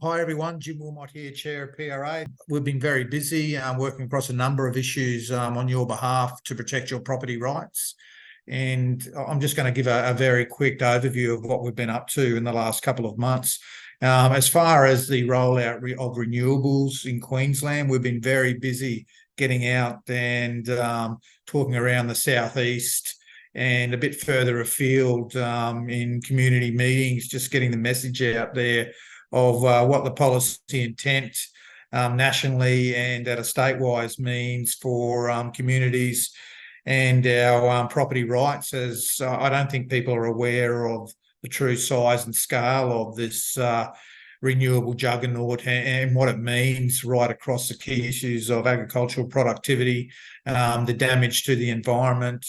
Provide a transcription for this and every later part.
Hi everyone, Jim Willmott here, Chair of PRA. We've been very busy working across a number of issues on your behalf to protect your property rights. And I'm just going to give a very quick overview of what we've been up to in the last couple of months. As far as the rollout of renewables in Queensland, we've been very busy getting out and talking around the southeast and a bit further afield in community meetings, just getting the message out there of what the policy intent nationally and at a state-wise means for communities and our property rights, as I don't think people are aware of the true size and scale of this renewable juggernaut and what it means right across the key issues of agricultural productivity, the damage to the environment,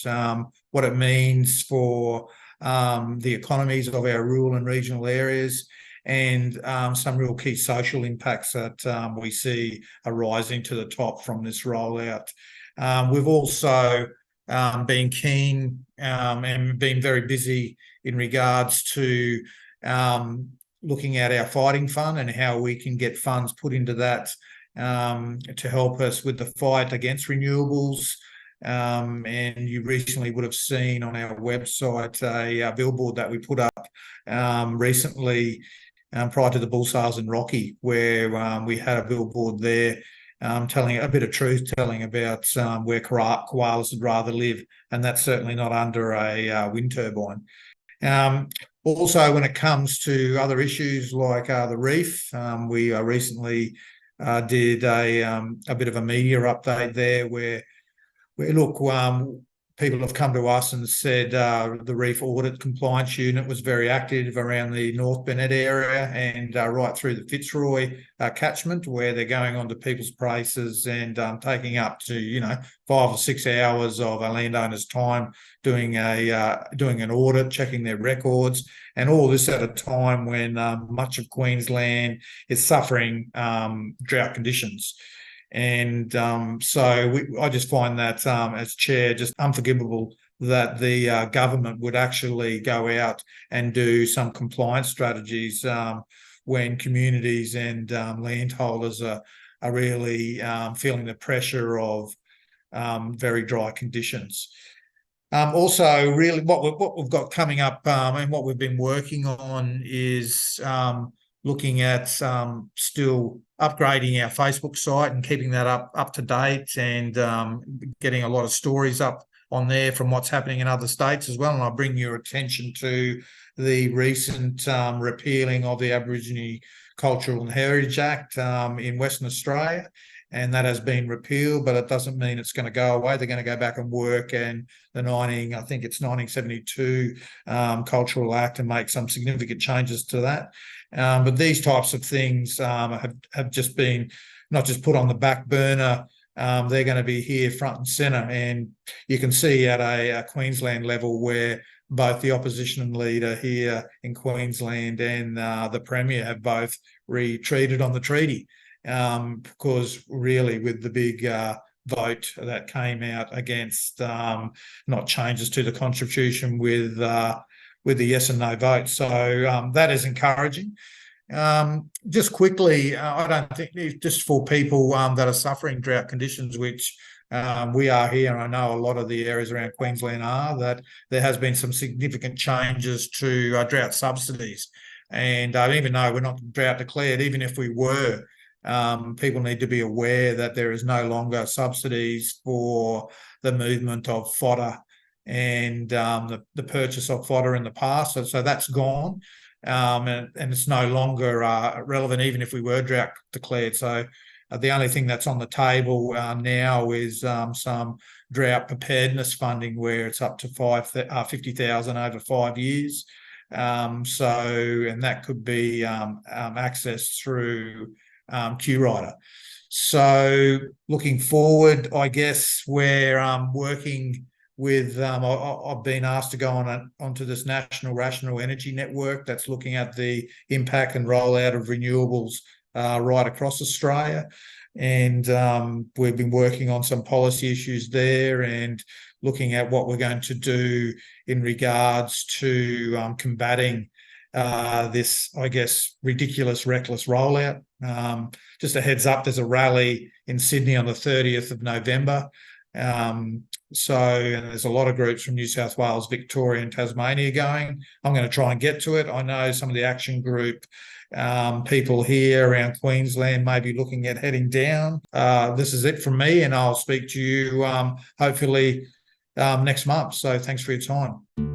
what it means for the economies of our rural and regional areas, and some real key social impacts that we see arising to the top from this rollout. We've also been keen and been very busy in regards to looking at our fighting fund and how we can get funds put into that to help us with the fight against renewables. And you recently would have seen on our website a billboard that we put up recently prior to the bull sales in Rocky, where we had a billboard there telling a bit of truth-telling about where koalas would rather live, and that's certainly not under a wind turbine. Also, when it comes to other issues like the reef, we recently did a bit of a media update there where look, people have come to us and said the reef audit compliance unit was very active around the North Burnett area and right through the Fitzroy catchment, where they're going onto people's places and taking up to 5 or 6 hours of a landowner's time doing an audit, checking their records, and all this at a time when much of Queensland is suffering drought conditions. And I just find that as chair just unforgivable that the government would actually go out and do some compliance strategies when communities and landholders are really feeling the pressure of very dry conditions. Also, really, what we've got coming up and what we've been working on is looking at still upgrading our Facebook site and keeping that up to date, and getting a lot of stories up on there from what's happening in other states as well. And I'll bring your attention to the recent repealing of the Aboriginal Cultural and Heritage Act in Western Australia. And that has been repealed, but it doesn't mean it's going to go away. They're going to go back and work and the 1972 Cultural Act and make some significant changes to that. But these types of things have just been not just put on the back burner. They're going to be here front and centre. And you can see at a Queensland level where both the opposition leader here in Queensland and the Premier have both retreated on the treaty. Because really with the big vote that came out against not changes to the Constitution with the yes and no vote. So that is encouraging. Just quickly, I don't think just for people that are suffering drought conditions, which we are here, and I know a lot of the areas around Queensland are, that there has been some significant changes to drought subsidies. And even though we're not drought declared, even if we were, people need to be aware that there is no longer subsidies for the movement of fodder and the purchase of fodder in the past. So that's gone, and it's no longer relevant even if we were drought declared. So the only thing that's on the table now is some drought preparedness funding where it's up to $50,000 over 5 years. And that could be accessed through Q-Rider. So looking forward, I guess we're working with, I've been asked to go onto this National Rational Energy Network that's looking at the impact and rollout of renewables right across Australia. And we've been working on some policy issues there and looking at what we're going to do in regards to combating this, I guess, ridiculous, reckless rollout. Just a heads up, there's a rally in Sydney on the 30th of November. And there's a lot of groups from New South Wales, Victoria and Tasmania going. I'm going to try and get to it. I know some of the action group people here around Queensland may be looking at heading down. This is it from me, and I'll speak to you hopefully next month. So thanks for your time.